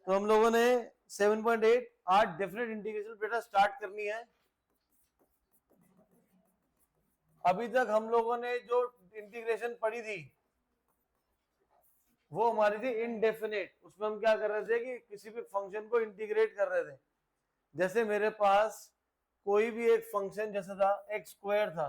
तो हम लोगों ने 7.8 आज डेफिनेट इंटीग्रेशन बेटा स्टार्ट करनी है। अभी तक हम लोगों ने जो इंटीग्रेशन पढ़ी थी वो हमारी थी इनडेफिनेट। उसमें हम क्या कर रहे थे कि किसी भी फंक्शन को इंटीग्रेट कर रहे थे। जैसे मेरे पास कोई भी एक फंक्शन जैसा था एक्स स्क्वायर था,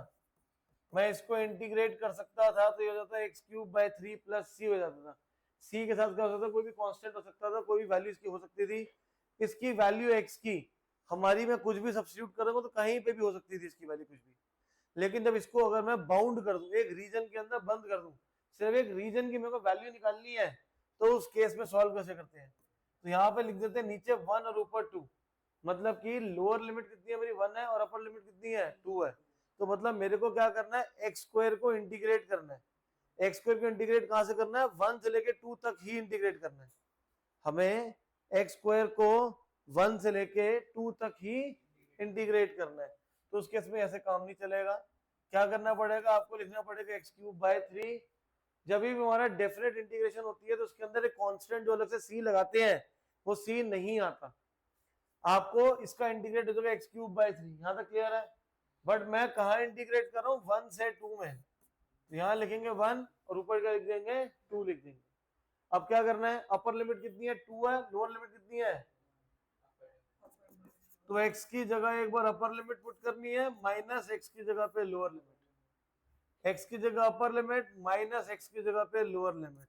मैं इसको इंटीग्रेट कर सकता था तो ये हो जाता है एक्स क्यूब बाय 3 प्लस सी हो जाता था। सी के साथ क्या हो सकता था, कोई भी कांस्टेंट हो सकता था, कोई भी वैल्यू इसकी हो सकती थी। इसकी वैल्यू एक्स की हमारी मैं कुछ भी सब्स्टिट्यूट करूंगा तो कहीं पे भी हो सकती थी इसकी वैल्यू कुछ भी। लेकिन जब इसको अगर मैं बाउंड कर दूं, एक रीजन के अंदर बंद कर दूं, सिर्फ एक रीजन की मेरे को वैल्यू निकालनी है, तो उस केस में सॉल्व कैसे करते हैं। तो यहाँ पे लिख देते हैं नीचे 1 और ऊपर 2। मतलब कि लोअर लिमिट कितनी है मेरी 1 है और अपर लिमिट कितनी है 2 है। तो मतलब मेरे को क्या करना है, एक्स स्क्वायर को इंटीग्रेट करना है। एक्स स्क्वायर को इंटीग्रेट कहां से करना है, 1 से लेके 2 तक ही इंटीग्रेट करना है हमें। एक्स स्क्वायर को 1 से लेके 2 तक ही इंटीग्रेट करना है। तो उस केस में ऐसे काम नहीं चलेगा। क्या करना पड़ेगा, आपको लिखना पड़ेगा एक्स क्यूब बाय 3। जब भी हमारा डेफिनेट इंटीग्रेशन होती है तो उसके अंदर एक कांस्टेंट जो अलग से सी लगाते हैं वो सी नहीं आता। आपको इसका इंटीग्रेट हो जाएगा एक्स क्यूब बाय 3। यहां तक क्लियर है। बट मैं कहा इंटीग्रेट कर रहा हूं, 1 से 2 में। तो यहां लिखेंगे 1 और ऊपर का लिख देंगे 2 लिख देंगे। अब क्या करना है, अपर लिमिट कितनी है 2 है, लोअर लिमिट कितनी है। तो x की जगह एक बार अपर लिमिट पुट करनी है, माइनस एक्स की जगह पे लोअर लिमिट। x की जगह अपर लिमिट माइनस एक्स की जगह पे लोअर लिमिट।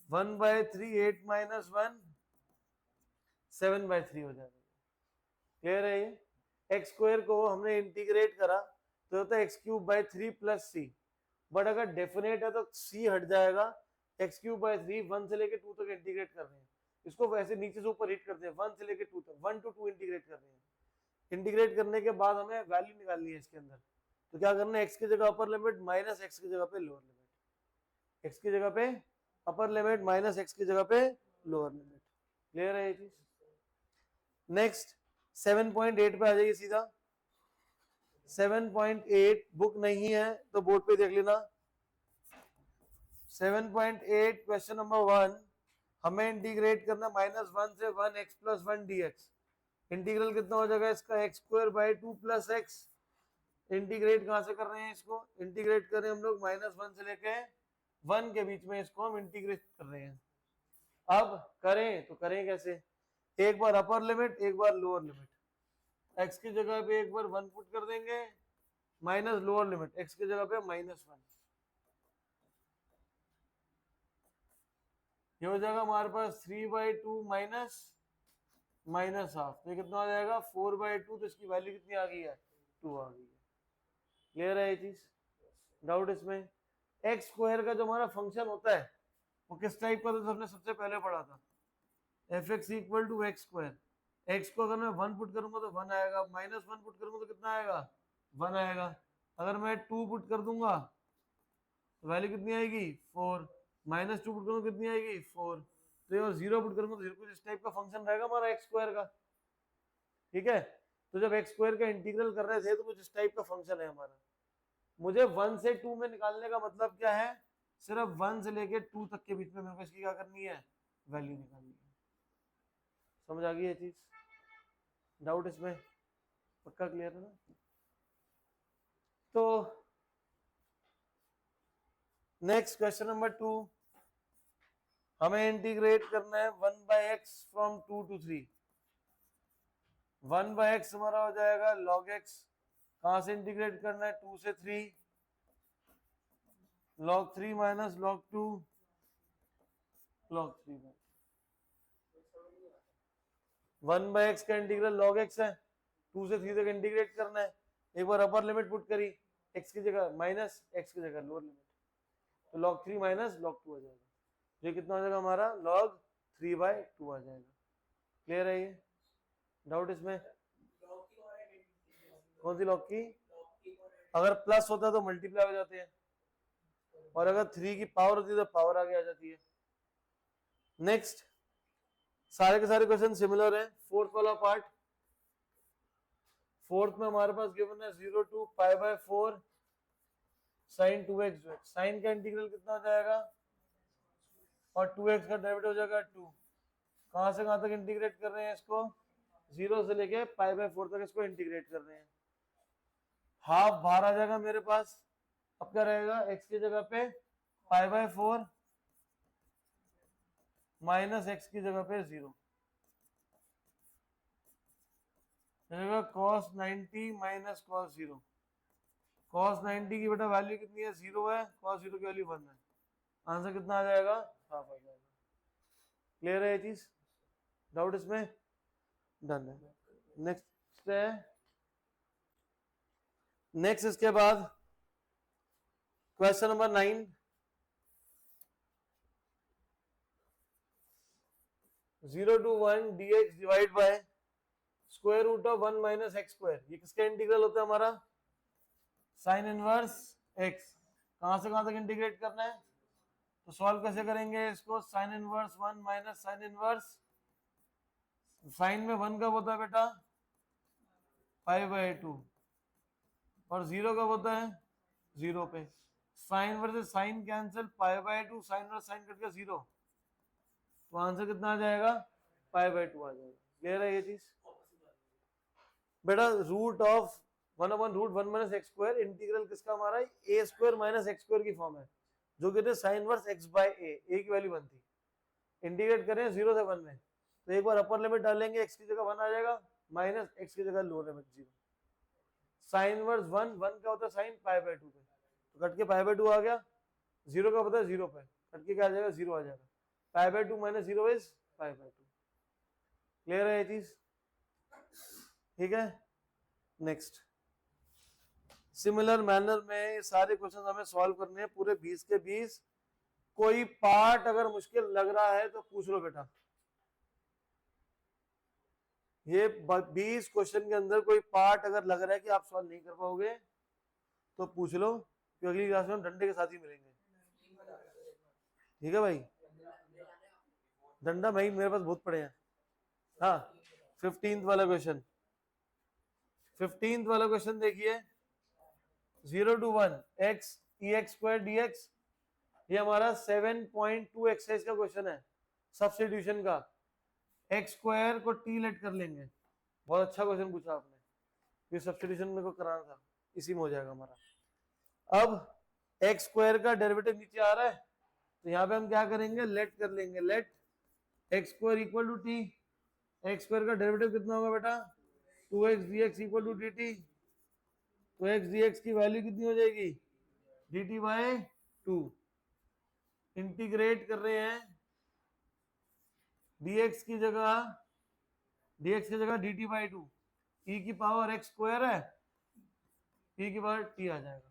1/3 8 माइनस 1 7/3 हो जाएगा। क्लियर है ये। एक्स स्क्वायर को हमने इंटीग्रेट करा तो होता है X cube by 3 plus C. But अगर डेफिनेट है तो सी हट जाएगा। एक्स क्यूब बाय 3 1 से लेके 2 तक इंटीग्रेट कर रहे हैं। इसको वैसे नीचे से ऊपर हिट करते हैं, 1 से लेके 2 तक, 1 to 2 इंटीग्रेट कर रहे हैं। इंटीग्रेट करने के बाद हमें वैल्यू निकालनी है इसके अंदर। तो क्या करना है, एक्स की जगह अपर लिमिट माइनस एक्स की जगह पे लोअर लिमिट। एक्स की जगह पे अपर लिमिट माइनस एक्स की जगह पे लोअर लिमिट। क्लियर है ये चीज। नेक्स्ट 7.8 पे आ जाइए सीधा। 7.8 बुक नहीं है तो बोर्ड पे देख लेना। 7.8 क्वेश्चन नंबर 1 हमें इंटीग्रेट करना -1 से 1 x प्लस 1 dx। इंटीग्रल कितना हो जाएगा इसका, x square by 2 plus x. Integrate कहां से कर रहे हैं इसको, इंटीग्रेट करें हम लोग -1 से लेके 1 के बीच में, इसको हम इंटीग्रेट कर रहे हैं। अब करें तो करें कैसे, एक बार अपर लिमिट एक बार लोअर लिमिट। एक्स की जगह पे एक बार 1 पुट कर देंगे, माइनस लोअर लिमिट एक्स की जगह पे -1। ये हो जाएगा हमारे पास 3/2 माइनस हाफ। तो कितना आ जाएगा 4/2। तो इसकी वैल्यू कितनी आ गई है, 2 आ गई है। क्लियर है ये चीज, डाउट इसमें। एक्स स्क्वायर का जो हमारा फंक्शन होता है वो किस टाइप का, तो हमने सबसे पहले पढ़ा था F X equal to X square. X को अगर मैं 1 पुट करूंगा तो 1 आएगा, -1 पुट करूंगा तो कितना आएगा 1 आएगा। अगर मैं 2 पुट कर दूंगा तो वैल्यू कितनी आएगी 4, -2 पुट करूंगा कितनी आएगी 4। तो ये 0 पुट करूंगा तो 0। कुछ इस टाइप का फंक्शन रहेगा हमारा एक्स स्क्वायर का। ठीक है, तो जब एक्स स्क्वायर का इंटीग्रल कर रहे थे तो कुछ इस टाइप का फंक्शन है हमारा। मुझे 1 से 2 में निकालने का मतलब क्या है, सिर्फ 1 से लेके 2 तक के बीच में मेरे को इसकी क्या करनी है, वैल्यू निकालनी है। समझ आ गई ये चीज, डाउट इसमें पक्का क्लियर है ना। तो नेक्स्ट क्वेश्चन नंबर 2 हमें इंटीग्रेट करना है 1/x फ्रॉम 2 to 3। 1/x हमारा हो जाएगा log x। कहां से इंटीग्रेट करना है, 2 से 3, log 3 minus log 2 log 3। 1/x का इंटीग्रल log x है, 2 से 3 तक इंटीग्रेट करना है। एक बार अपर लिमिट पुट करी, x की जगह माइनस एक्स की जगह लोअर लिमिट, तो log 3 माइनस log 2 आ जाएगा। ये कितना हो जाएगा हमारा log 3/2 आ जाएगा। क्लियर है ये, डाउट इसमें। कौन सी log की, अगर प्लस होता है तो मल्टीप्लाई हो जाते हैं, और अगर 3 की पावर होती है तो पावर आगे आ जाती है। नेक्स्ट सारे के सारे क्वेश्चन सिमिलर है। फोर्थ वाला पार्ट, फोर्थ में हमारे पास गिवन है 0 to π/4 sin 2x। साइन का इंटीग्रल कितना हो जाएगा और 2x का डेरिवेटिव हो जाएगा 2। कहां से कहां तक इंटीग्रेट कर रहे हैं इसको, 0 से लेके π/4 तक इसको इंटीग्रेट कर रहे हैं। हाफ बाहर आ जाएगा मेरे पास, अब क्या रहेगा, x की जगह पे π/4 माइनस x की जगह पे 0, cos 90 माइनस cos 0। cos 90 की बेटा वैल्यू कितनी है, 0 है, cos 0 की वैल्यू 1 है। आंसर कितना आ जाएगा, हाफ आ जाएगा। क्लियर है ये चीज, डाउट इसमें, डन है। नेक्स्ट है, नेक्स्ट इसके बाद question number 9, 0 to 1 dx divide by square root of 1 minus x square. ये किसका इंटीग्रल होता है हमारा, साइन इनवर्स x। कहां से कहां तक इंटीग्रेट करना है, तो सॉल्व कैसे करेंगे इसको, sine inverse 1 minus sine inverse, sine में 1 कब होता है बेटा, π/2, और 0 कब होता है, 0 पे। Sine versus sine cancel, π/2 sine versus sine cut गया 0, तो आंसर कितना आ जाएगा, π/2 आ जाएगा। क्लियर है ये चीज बेटा, root of 1/√1 minus x square, integral किसका हमारा, a square minus x square की फॉर्म है, जो कहते हैं साइन वर्स x/a, a की वैल्यू 1 थी, इंटीग्रेट करें 0 से 1 में, तो एक बार अपर लिमिट डालेंगे x की जगह 1 आ जाएगा, माइनस x की जगह लोअर लिमिट 0। साइन वर्स 1 का होता है साइन π/2 पे, तो कट के π/2 आ गया, 0 का पता है 0 पे, कट के क्या आ जाएगा, 0 आ जाएगा, π/2 माइनस 0 इज π/2। क्लियर है ये चीज, ठीक है। नेक्स्ट, सिमिलर मैनर में सारे क्वेश्चन हमें सॉल्व करने हैं, पूरे 20 के 20। कोई पार्ट अगर मुश्किल लग रहा है तो पूछ लो बेटा, ये 20 क्वेश्चन के अंदर कोई पार्ट अगर लग रहा है कि आप सॉल्व नहीं कर पाओगे तो पूछ लो, क्योंकि अगली क्लास में हम डंडे के साथ ही मिलेंगे, ठीक है भाई। डंडा भाई मेरे पास बहुत पड़े हैं। हाँ, 15th वाला क्वेश्चन, 15th वाला क्वेश्चन देखिए, 0 to 1 x ex square dx, ये हमारा 7.2 एक्सरसाइज का क्वेश्चन है, सब्स्टिट्यूशन का। एक्स स्क्वायर को t लेट कर लेंगे, बहुत अच्छा क्वेश्चन पूछा आपने, ये सब्स्टिट्यूशन मेरे को कराना था, इसी में हो जाएगा हमारा। अब एक्स स्क्वायर का डेरिवेटिव नीचे आ रहा है, तो यहाँ पे हम क्या करेंगे, लेट कर लेंगे, let X square equal to T. X square का डेरिवेटिव कितना होगा बेटा, 2x dx equal to dt, तो x dx की वैल्यू कितनी हो जाएगी, dt/2। इंटीग्रेट कर रहे हैं, dx की जगह dt/2, e की पावर x स्क्वायर है, e की पावर t आ जाएगा।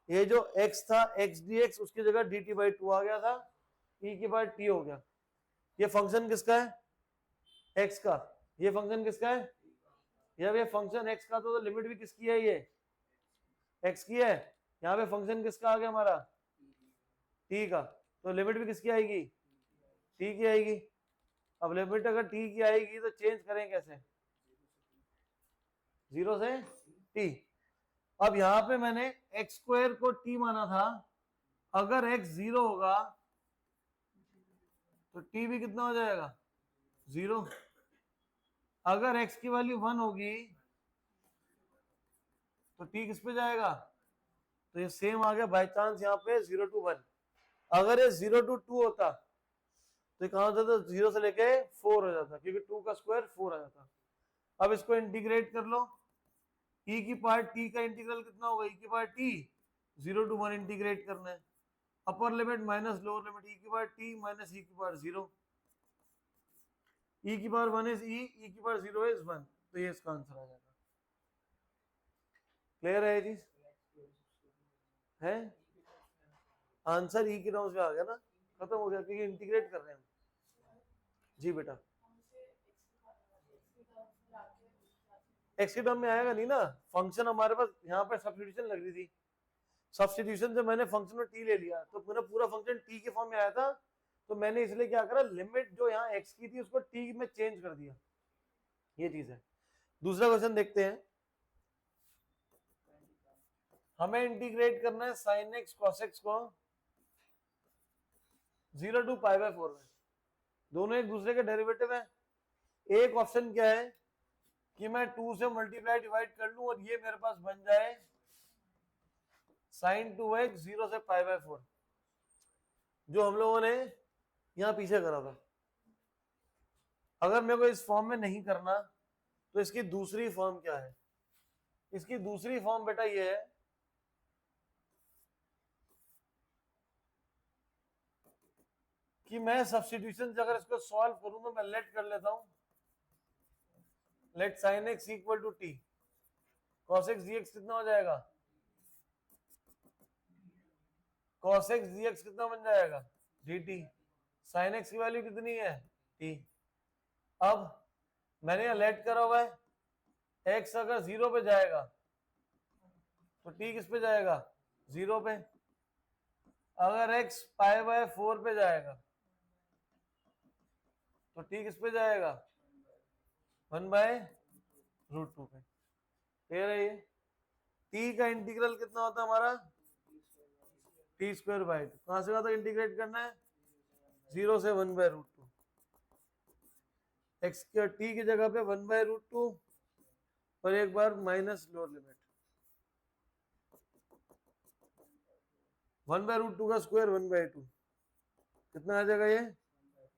ये जो x था x dx, उसकी जगह dt/2 आ गया था, e की पावर t हो गया। ये फंक्शन किसका है, x का। ये फंक्शन किसका है, ये फंक्शन x का, तो लिमिट भी किसकी है, ये x की है। यहाँ पे फंक्शन किसका आ गया हमारा, t का, तो लिमिट भी किसकी आएगी, t की आएगी। अब लिमिट अगर t की आएगी तो चेंज करें कैसे, 0 से t। अब यहाँ पे मैंने x स्क्वायर को t माना था, अगर x 0 होगा तो t भी कितना हो जाएगा, 0। अगर x की वैल्यू 1 होगी तो t किस पे जाएगा, तो ये सेम आ गया बाय चांस यहाँ पे 0 to 1। अगर ये 0 to 2 होता तो कहां होता था, 0 से लेके 4 हो जाता, क्योंकि 2 का स्क्वायर 4 आ जाता। अब इसको इंटीग्रेट कर लो, e की पावर t का इंटीग्रल कितना होगा, e की पावर t 0 to 1 इंटीग्रेट करना है, upper limit minus lower limit, e की पावर t माइनस e की पावर 0, e की पावर 1 इज e की पावर 0 इज 1, तो ये इसका आंसर आ जाएगा। क्लियर है ये चीज है, आंसर e की टर्म्स में आ गया ना, खत्म हो गया, क्योंकि इंटीग्रेट कर रहे हैं हम। जी बेटा, एक्स की टर्म में आएगा नहीं ना, फंक्शन हमारे पास यहाँ पे सब्स्टिट्यूशन लग रही थी, सब्स्टिट्यूशन से मैंने फंक्शन में t ले लिया, तो मेरा पूरा फंक्शन t के फॉर्म में आया था, तो मैंने इसलिए क्या करा, लिमिट जो यहाँ x की थी उसको t में चेंज कर दिया, ये चीज है। दूसरा क्वेश्चन देखते हैं, हमें इंटीग्रेट करना है sin x cos x को 0 to π/4 में। दोनों एक दूसरे के डेरिवेटिव है। एक ऑप्शन क्या है कि मैं 2 से मल्टीप्लाई डिवाइड कर लूं और ये मेरे पास बन जाए sin 2x 0 से π/4, जो हम लोगों ने यहाँ पीछे करा था। अगर मेरे को इस फॉर्म में नहीं करना तो इसकी दूसरी फॉर्म क्या है? इसकी दूसरी फॉर्म बेटा ये है कि मैं सब्स्टिट्यूशन से अगर इसको सॉल्व करूं तो मैं लेट कर लेता हूं, let sin x equal to t, cos x dx कितना हो जाएगा? cos x dx कितना बन जाएगा? dt। sin x की वैल्यू कितनी है? t। अब मैंने यहाँ लेट करा हुआ है, x अगर 0 पे जाएगा तो t किस पे जाएगा? 0 पे। अगर x π/4 पे जाएगा तो t किस पे जाएगा? 1/√2 पे। क्लियर है ये? t का इंटीग्रल कितना होता है हमारा? t²/2। कहां से कहां तक इंटीग्रेट करना है? 0 से 1/√2। x के t की जगह पे 1/√2 और एक बार माइनस लोअर लिमिट 1/√2 का स्क्वायर 1/2, कितना आ जाएगा ये?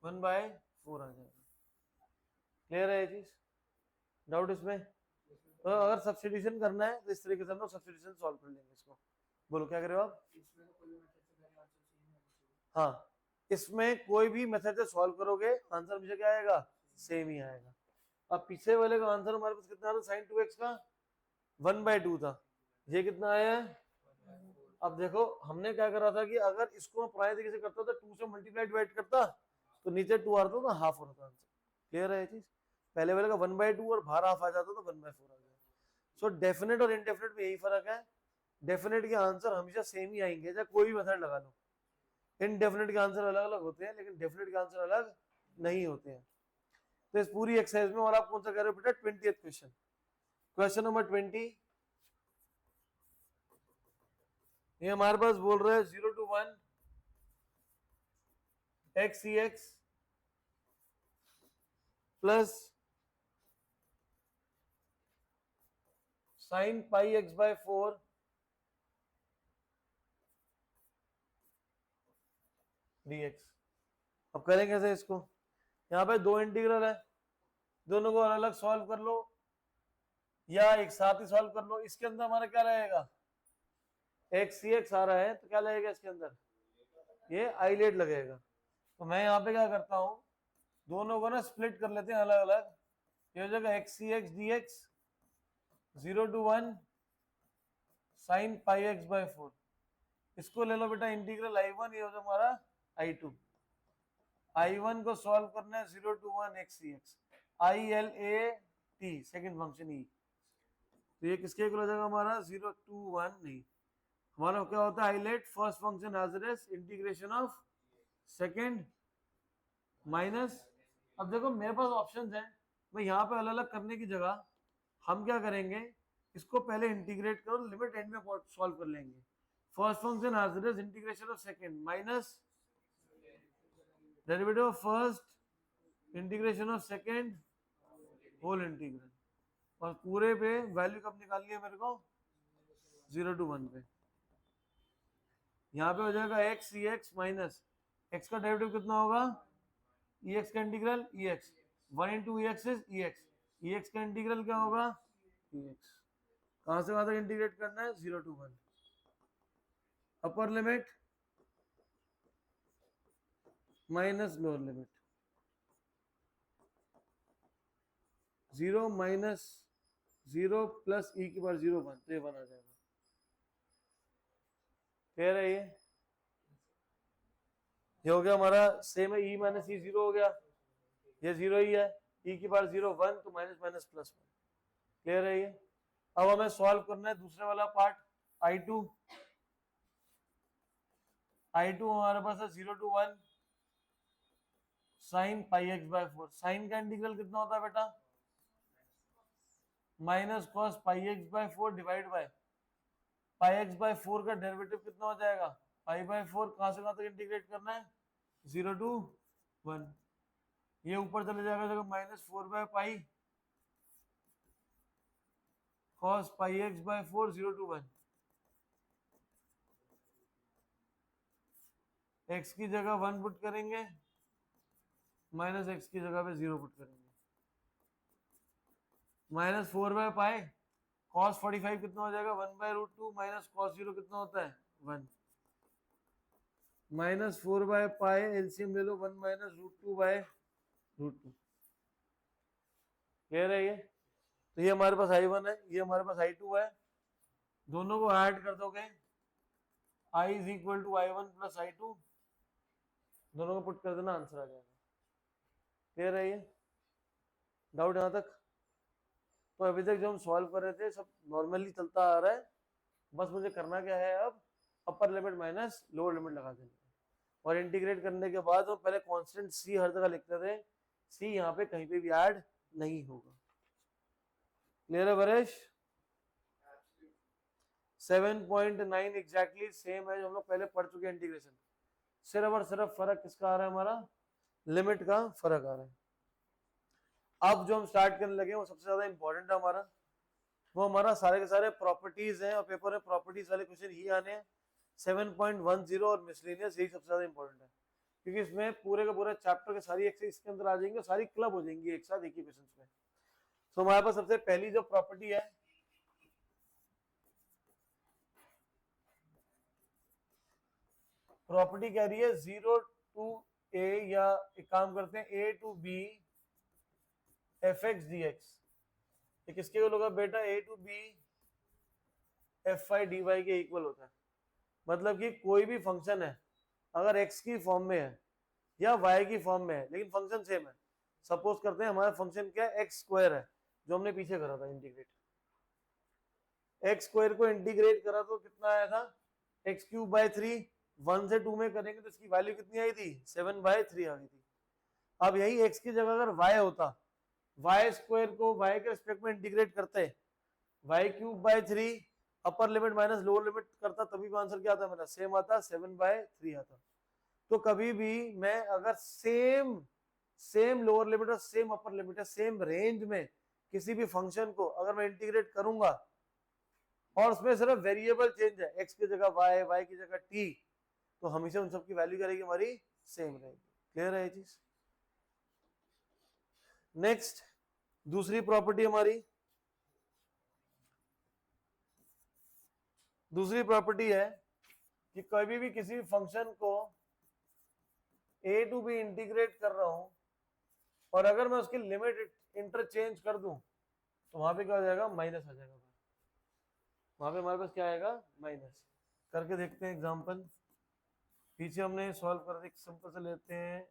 1/4 आ जाएगा। क्लियर है ये चीज? डाउट इसमें? तो अगर सब्स्टिट्यूशन करना है तो इस तरीके से हम लोग सब्स्टिट्यूशन सॉल्व कर लेंगे इसको। बोलो क्या कर रहे हो आप? हाँ, इसमें कोई भी मेथड से सॉल्व करोगे आंसर हमेशा क्या आएगा? सेम ही आएगा। अब पीछे वाले का आंसर हमारे पास कितना था? sin 2x का 1/2 था, ये कितना आया है? अब देखो हमने क्या करा था कि अगर इसको मैं पुराने तरीके से करता तो 2 से मल्टीप्लाई डिवाइड करता तो नीचे 2 आता तो हाफ होता आंसर। क्लियर है ये चीज? पहले वाले का 1/2 और बाहर हाफ आ जाता तो 1/4 आ गया। सो डेफिनेट और इनडेफिनेट में यही फर्क है, डेफिनेट के आंसर हमेशा सेम ही आएंगे चाहे कोई भी मेथड लगा लो। इनडेफिनेट के आंसर अलग अलग होते हैं लेकिन डेफिनेट के आंसर अलग नहीं होते हैं। तो इस पूरी एक्सरसाइज में और आप कौन सा कर रहे हो बेटा? 20th question, question number 20। ये हमारे पास बोल रहा है 0 to 1 x cx plus sin πx/4 dx। अब करें कैसे इसको? यहाँ पे दो इंटीग्रल है, दोनों को अलग अलग सॉल्व कर लो या एक साथ ही सॉल्व कर लो। इसके अंदर हमारा क्या रहेगा? x cx आ रहा है तो क्या लगेगा इसके अंदर? ये आइलेट लगेगा। तो मैं यहाँ पे क्या करता हूँ, दोनों को ना स्प्लिट कर लेते हैं अलग अलग। ये हो जाएगा x cx dx 0 to 1 sin πx/4। इसको ले लो बेटा इंटीग्रल I1, ये हो जाएगा हमारा I2। I1 को सॉल्व करना है 0 to 1 x cx ILAT second function E. तो ये किसके इक्वल हो जाएगा हमारा? 0 to 1 नहीं, हमारा क्या होता है? ILATE first function as integration of second minus. अब देखो मेरे पास ऑप्शंस हैं, मैं यहाँ पे अलग अलग करने की जगह हम क्या करेंगे, इसको पहले इंटीग्रेट करो, लिमिट एंड में सॉल्व कर लेंगे। First function as integration of second minus derivative of first integration of second whole integral, और पूरे पे वैल्यू कब निकालनी है मेरे को? 0 to 1 पे। यहाँ पे हो जाएगा x ex माइनस x का डेरिवेटिव कितना होगा? ex का integral ex, 1 into ex is ex, ex का इंटीग्रल क्या होगा? ex। कहां से कहां तक इंटीग्रेट करना है? 0 to 1। Upper limit minus lower limit 0 minus 0 plus e की पावर 0 1, तो ये 1 आ जाएगा। क्लियर है ये? ये हो गया हमारा सेम है, e माइनस ई 0 हो गया, ये 0 ही है, e की पावर 0 1 तो माइनस माइनस प्लस 1। क्लियर है ये? अब हमें सॉल्व करना है दूसरे वाला पार्ट I2। I2 हमारे पास है 0 to 1 sin πx/4। साइन का इंटीग्रल कितना होता है बेटा? Minus cos πx/4 divide by πx/4 का डेरिवेटिव कितना हो जाएगा? π/4। कहां से कहां तक इंटीग्रेट करना है? 0 to 1। ये ऊपर चले जाएगा जगह -4/पाई cos pi x by 4 0 to 1। x की जगह 1 पुट करेंगे, माइनस एक्स की जगह पे 0 पुट करेंगे। -4/पाई cos 45 कितना हो जाएगा 1/√2 माइनस cos 0 कितना होता है 1। -4/पाई एलसीएम ले लो 1 माइनस √2/√2। क्लियर है ये? तो ये हमारे पास I1 है, ये हमारे पास I2 है, दोनों को ऐड कर दोगे I is equal to I1 plus I2, दोनों को पुट कर देना, आंसर आ जाएगा। क्लियर है ये? डाउट यहाँ तक? तो अभी तक जो हम सॉल्व कर रहे थे सब नॉर्मली चलता आ रहा है, बस मुझे करना क्या है अब, upper limit minus lower limit लगा देनी है। और इंटीग्रेट करने के बाद हम पहले कांस्टेंट सी हर जगह लिखते थे, सी यहाँ पे कहीं पे भी ऐड नहीं होगा। क्लियर है परेश? 7.9 एग्जैक्टली सेम है जो हम लोग पहले पढ़ चुके हैं इंटीग्रेशन, सिर्फ और सिर्फ फर्क किसका आ रहा है, हमारा लिमिट का फर्क आ रहा है। अब जो हम स्टार्ट करने लगे वो सबसे ज्यादा इंपॉर्टेंट है हमारा, वो हमारा सारे के सारे प्रॉपर्टीज हैं, और पेपर में प्रॉपर्टीज वाले क्वेश्चन ही आने हैं। 7.10 और मिसलेनियस यही सबसे ज्यादा इंपॉर्टेंट है, क्योंकि इसमें पूरे का पूरा चैप्टर के सारी एक्सरसाइज इसके अंदर आ जाएंगे, सारी क्लब हो जाएंगी एक साथ एक ही क्वेश्चन में। तो हमारे पास सबसे पहली जो प्रॉपर्टी है, प्रॉपर्टी कह रही है 0 to a, या एक काम करते हैं a to b fx dx, ये किसके इक्वल होगा बेटा, a to b fy dy के इक्वल होता है। मतलब कि कोई भी फंक्शन है अगर x की फॉर्म में है या y की फॉर्म में है लेकिन फंक्शन सेम है, सपोज करते हैं हमारा फंक्शन क्या है, x स्क्वायर है, जो हमने पीछे करा था इंटीग्रेट, x स्क्वायर को इंटीग्रेट करा तो कितना आया था x³ 1 से 2 में करेंगे तो इसकी वैल्यू कितनी आई थी 7/3 आ गई थी। अब यही x की जगह अगर y होता, y स्क्वायर को y के रिस्पेक्ट में इंटीग्रेट करते y³ upper limit minus lower limit करता, तभी आंसर क्या आता मेरा, सेम आता, 7/3 आता। तो कभी भी मैं अगर सेम लोअर लिमिट और सेम अपर लिमिट है, सेम रेंज में किसी भी फंक्शन को अगर मैं इंटीग्रेट करूंगा और उसमें सिर्फ वेरिएबल चेंज है, x की जगह y की जगह t, तो हमेशा उन सब की वैल्यू क्या रहेगी हमारी, सेम रहेगी। क्लियर है ये चीज? नेक्स्ट दूसरी प्रॉपर्टी हमारी, दूसरी प्रॉपर्टी है कि कभी भी किसी फंक्शन को a टू b इंटीग्रेट कर रहा हूं और अगर मैं उसकी लिमिट इंटरचेंज कर दूं तो वहां पे क्या हो जाएगा, माइनस आ जाएगा, वहां पे हमारे पास क्या आएगा, माइनस। करके देखते हैं एग्जांपल, पीछे हमने सॉल्व कर दिया, सिंपल से लेते हैं,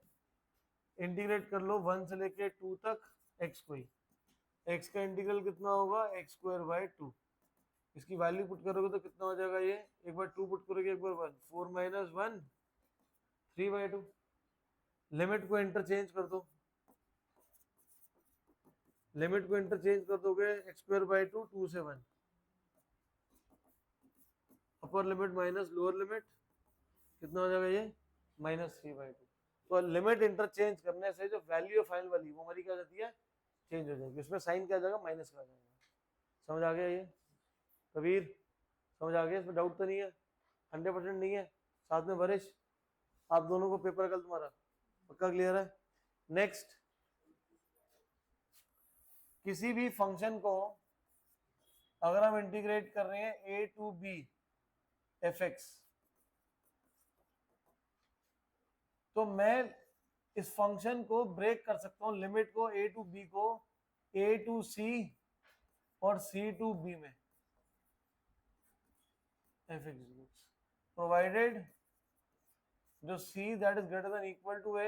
इंटीग्रेट कर लो 1 से लेके 2 तक x कोई, x का इंटीग्रल कितना होगा x²/2, इसकी वैल्यू पुट करोगे तो कितना हो जाएगा, ये एक बार 2 पुट करोगे एक बार 1, 4 - 1 3/2। लिमिट को इंटरचेंज कर दो, लिमिट को इंटरचेंज कर दोगे x²/2 2 से 1, upper limit minus lower limit कितना हो जाएगा, ये -3/2। तो लिमिट इंटरचेंज करने से जो वैल्यू है फाइनल वाली वो हमारी क्या हो जाती है, चेंज हो जाएगी, उसमें साइन क्या आ जाएगा, माइनस का आ जाएगा। समझ आ गया ये कबीर? समझ आ गया? इसमें डाउट तो नहीं है? 100% नहीं है? साथ में वरिश, आप दोनों को पेपर कल तुम्हारा पक्का क्लियर है? नेक्स्ट, किसी भी फंक्शन को अगर हम इंटीग्रेट कर रहे हैं a to b fx, तो मैं इस फंक्शन को ब्रेक कर सकता हूं, लिमिट को a to b को a to c और c to b में, fx प्रोवाइडेड जो c that is greater than equal to a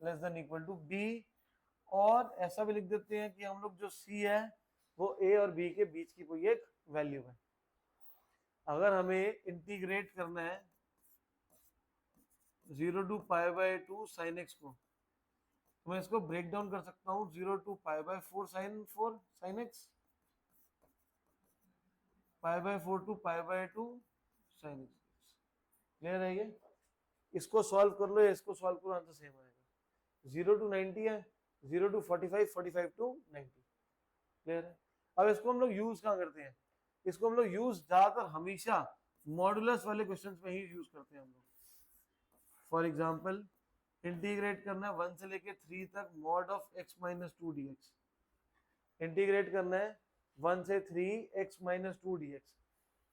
less than equal to b, और ऐसा भी लिख देते हैं कि हम लोग जो c है वो a और b के बीच की कोई एक वैल्यू है। अगर हमें इंटीग्रेट करना है 0 to π/2 sin x को, तो मैं इसको ब्रेक डाउन कर सकता हूँ 0 to π/4 sin x, π/4 to π/2 sin x। Clear है ये? इसको सॉल्व कर लो या इसको सॉल्व करो, आंसर सेम आएगा। 0 to 90 है, 0 to 45, 45 to 90। क्लियर है? अब इसको हम लोग यूज कहाँ करते हैं? इसको हम लोग यूज ज्यादातर हमेशा मॉडुलस वाले क्वेश्चंस में ही यूज करते हैं हम लोग। फॉर एग्जांपल इंटीग्रेट करना है 1 से लेके 3 तक mod of x minus 2 dx। Integrate करना है 1 से 3 x माइनस 2 dx।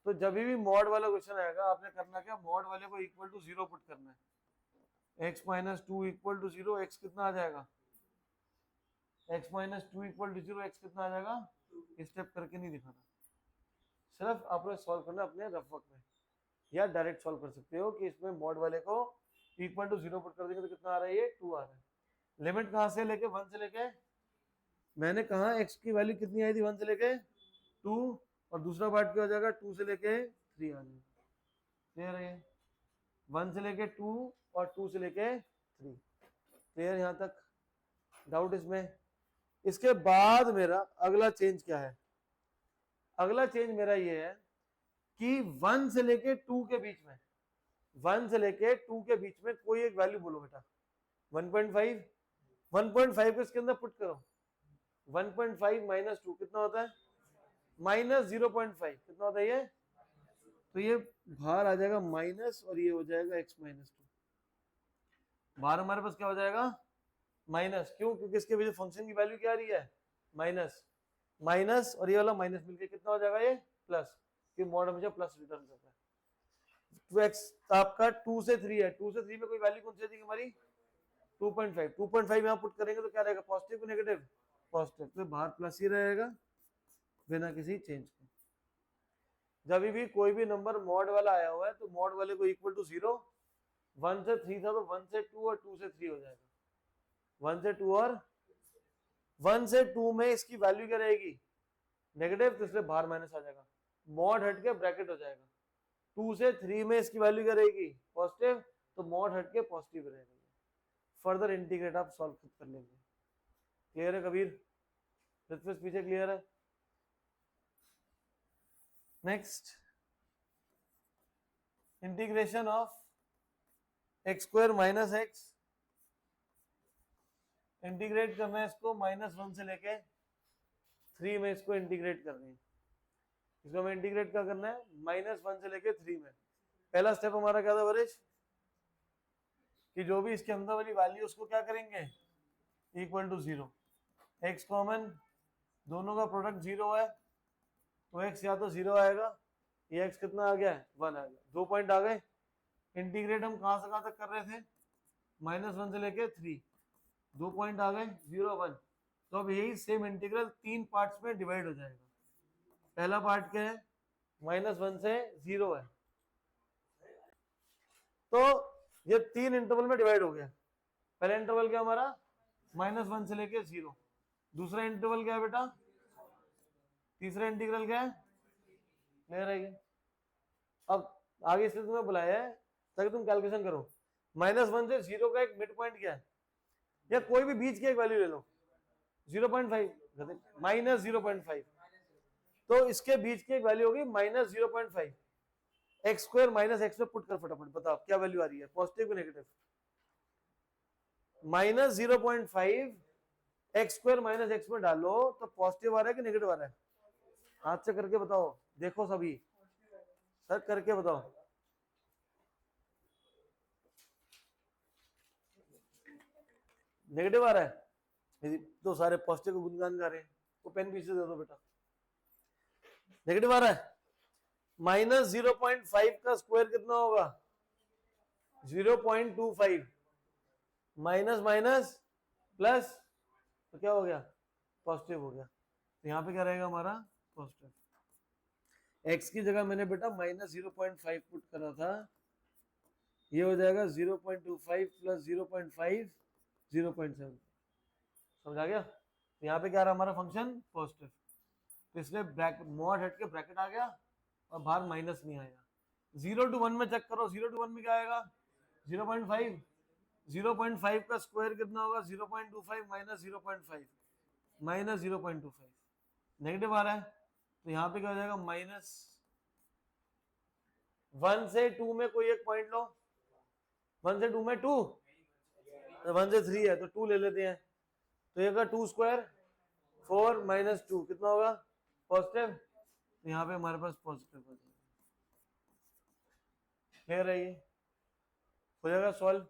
तो जब भी मॉड वाला क्वेश्चन आएगा आपने करना क्या, मॉड वाले को इक्वल टू 0 पुट करना है। x minus 2 equal to 0, x कितना आ जाएगा? x minus 2 equal to 0, x कितना आ जाएगा? स्टेप करके नहीं दिखाना, सिर्फ आपने सॉल्व करना अपने रफ वर्क में, या डायरेक्ट सॉल्व कर सकते हो कि इसमें मॉड वाले को इक्वल टू 0 पुट कर देंगे तो कितना आ रहा है? ये 2 आ रहा है। लिमिट कहाँ से लेके 1 से लेके, मैंने कहा x की वैल्यू कितनी आई थी 1 से लेके 2, और दूसरा पार्ट क्या हो जाएगा 2 से लेके 3 आ जाएगा। क्लियर है? 1 से लेके 2 और 2 से लेके 3। क्लियर यहाँ तक? डाउट इसमें? इसके बाद मेरा अगला चेंज क्या है? अगला चेंज मेरा ये है कि 1 से लेके 2 के बीच में, 1 से लेके 2 के बीच में कोई एक वैल्यू बोलो बेटा। 1.5, 1.5 को इसके अंदर पुट करो। 1.5 माइनस 2 कितना होता है? माइनस 0.5। कितना होता है ये? तो ये बाहर आ जाएगा माइनस, और ये हो जाएगा x माइनस 2। बाहर हमारे पास क्या हो जाएगा? माइनस। क्यों? क्योंकि इसके वजह फंक्शन की वैल्यू क्या आ रही है? माइनस। माइनस और ये वाला माइनस मिलके कितना हो जाएगा? ये प्लस, कि मॉड हमेशा प्लस रिटर्न करता है। तो x आपका 2 से 3 है, 2 से 3 में कोई वैल्यू कौन सी आएगी हमारी? 2.5। 2.5 यहाँ पुट करेंगे तो क्या रहेगा? पॉजिटिव कि नेगेटिव? पॉजिटिव। तो बाहर प्लस ही रहेगा बिना किसी चेंज के। जब भी कोई भी नंबर मॉड वाला आया हुआ है तो मॉड वाले को इक्वल टू 0, 1 से 3 था तो 1 से 2 और 2 से 3 हो जाएगा। 1 से 2 और 1 से 2 में इसकी वैल्यू क्या रहेगी? नेगेटिव, तो इसलिए बाहर माइनस आ जाएगा, मॉड हट के ब्रैकेट हो जाएगा। 2 से 3 में इसकी वैल्यू क्या रहेगी? पॉजिटिव, तो मॉड हट के पॉजिटिव रहेगा। फर्दर इंटीग्रेट आप सॉल्व खुद कर लेंगे। क्लियर है कबीर? पीछे क्लियर है? Next, integration of x square minus x. Integrate करना है इसको -1 से लेके 3 में, इसको इंटीग्रेट करनी है। इसको हमें इंटीग्रेट क्या करना है? -1 से लेके 3 में। पहला स्टेप हमारा क्या था वरिश? कि जो भी इसके अंदर वाली वैल्यू उसको क्या करेंगे? Equal to 0। एक्स कॉमन, दोनों का प्रोडक्ट 0 है तो एक्स या तो 0 आएगा, ये एक्स कितना आ गया है? 1 आ गया। 2 पॉइंट आ गए। इंटीग्रेट हम कहां से कहां तक कर रहे थे? -1 से लेके 3। 2 पॉइंट आ गए, 0 1। तो अब यही सेम इंटीग्रल 3 पार्ट्स में डिवाइड हो जाएगा। पहला पार्ट क्या है? -1 से 0 है, तो ये 3 इंटरवल में डिवाइड हो गया। पहला इंटरवल क्या हमारा? -1 से लेके 0। दूसरा इंटरवल क्या है बेटा? तीसरा इंटीग्रल क्या है? ले रहेगी। अब आगे इसलिए तुम्हें बुलाया है ताकि तुम कैलकुलेशन करो। -1 से 0 का एक मिड पॉइंट क्या है? या कोई भी बीच की एक वैल्यू ले लो। 0.5 -0.5, तो इसके बीच की एक वैल्यू होगी -0.5। एक्स स्क्वायर माइनस एक्स में पुट कर फटाफट बताओ क्या वैल्यू आ रही है? पॉजिटिव कि negative? -0.5 x square minus x में डालो तो पॉजिटिव आ रहा है कि नेगेटिव आ रहा है? हाथ से करके बताओ, देखो सभी सर करके बताओ। नेगेटिव आ रहा है तो सारे पॉजिटिव को गुणगान गा रहे हैं। वो पेन पीछे दे दो बेटा। नेगेटिव आ रहा है। -0.5 का स्क्वायर कितना होगा? 0.25। माइनस माइनस प्लस, तो क्या हो गया? पॉजिटिव हो गया। तो यहाँ पे क्या रहेगा हमारा? पॉजिटिव। एक्स की जगह मैंने बेटा -0.5 पुट करा था, ये हो जाएगा 0.25 प्लस 0.5 0.7। समझ आ गया? तो यहाँ पे क्या रहा हमारा फंक्शन? पॉजिटिव। तो इसलिए ब्रैकेट मॉड हट के ब्रैकेट आ गया और बाहर माइनस नहीं आया। 0 to 1 में चेक करो, 0 to 1 में क्या आएगा? 0.5। 0.5 का स्क्वायर कितना होगा? 0.25 माइनस 0.5 माइनस 0.25। नेगेटिव आ रहा है तो यहाँ पे क्या हो जाएगा? -1 से 2 में कोई एक पॉइंट लो। 1 से 2 में 2, 1 से 3 है तो 2 ले लेते हैं, तो ये का 2 स्क्वायर 4 माइनस 2 कितना होगा पॉजिटिव, यहाँ पे हमारे पास पॉजिटिव हो जाएगा। क्लियर है, ये हो जाएगा सॉल्व।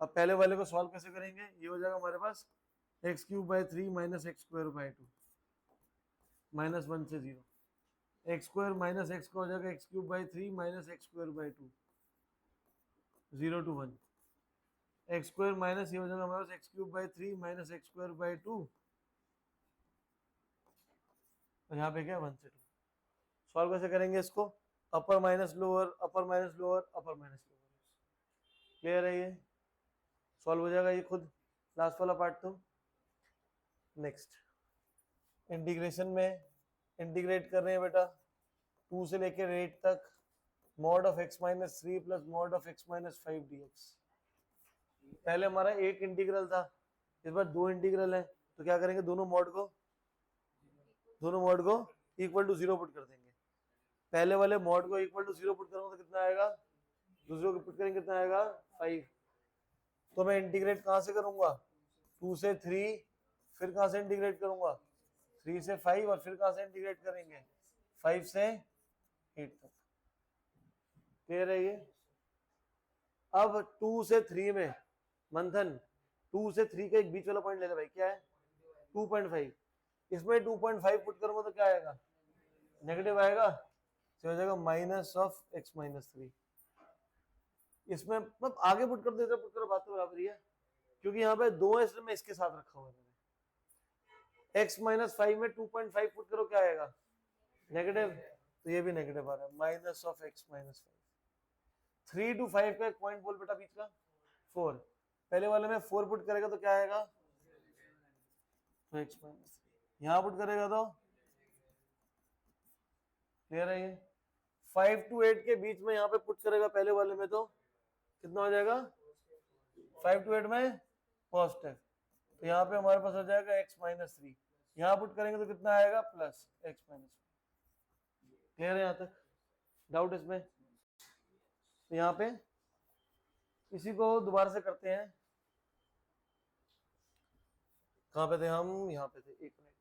अब पहले वाले को सॉल्व कैसे करेंगे, ये हो जाएगा हमारे पास x cube by 3 minus x square by 2 minus 1 से 0, एक्स स्क्वायर माइनस एक्स का हो जाएगा x cube by 3 minus x square by 2 0 to 1, x square minus ये हो जाएगा हमारे पास x cube by 3 minus x square by 2 और यहाँ पे क्या 1 से 2। सॉल्व कैसे करेंगे इसको, अपर minus lower upper minus lower upper minus lower. Clear है, ये सॉल्व हो जाएगा ये खुद, लास्ट वाला पार्ट। तो नेक्स्ट इंटीग्रेशन में इंटीग्रेट कर रहे हैं बेटा 2 से लेकर 8 तक, mod of x minus 3 plus mod of x minus 5 dx। पहले हमारा एक इंटीग्रल था, इस बार 2 इंटीग्रल है, तो क्या करेंगे दोनों मॉड को इक्वल टू 0 पुट कर देंगे। पहले वाले मॉड को इक्वल टू 0 पुट करूंगा तो कितना आएगा, दूसरे को पुट करेंगे कितना आएगा 5। तो मैं इंटीग्रेट कहां से करूंगा 2 से 3, फिर कहां से इंटीग्रेट करूंगा 3 से 5 और फिर कहां से इंटीग्रेट करेंगे 5 से 8 तक। क्लियर है ये। अब 2 से 3 में मंथन 2 से 3 का एक बीच वाला पॉइंट ले ले भाई, क्या है 2.5, इसमें 2.5 पुट करूंगा तो क्या आएगा नेगेटिव आएगा, तो हो जाएगा माइनस ऑफ x माइनस 3। इसमें मतलब आगे पुट कर देते पुट करो, बात तो बराबर ही है, क्योंकि यहाँ पे 2 है इसलिए मैं इसके साथ रखा हुआ है। x माइनस 5 में 2.5 पुट करो क्या आएगा नेगेटिव, तो ये भी नेगेटिव आ रहा है, minus of x minus 5। 3 to 5 का एक पॉइंट बोल बेटा बीच का 4, पहले वाले में 4 पुट करेगा तो क्या आएगा तो x माइनस 3, यहाँ पुट करेगा तो क्लियर है ये। 5 to 8 के बीच में यहाँ पे पुट करेगा पहले वाले में तो कितना हो जाएगा 5 to 8 में पॉजिटिव, तो यहाँ पे हमारे पास हो जाएगा x माइनस 3, यहाँ पुट करेंगे तो कितना आएगा प्लस x माइनस 3। क्लियर है यहाँ तक, डाउट इसमें। तो यहाँ पे इसी को दोबारा से करते हैं, कहाँ पे थे हम, यहाँ पे थे, 1 मिनट।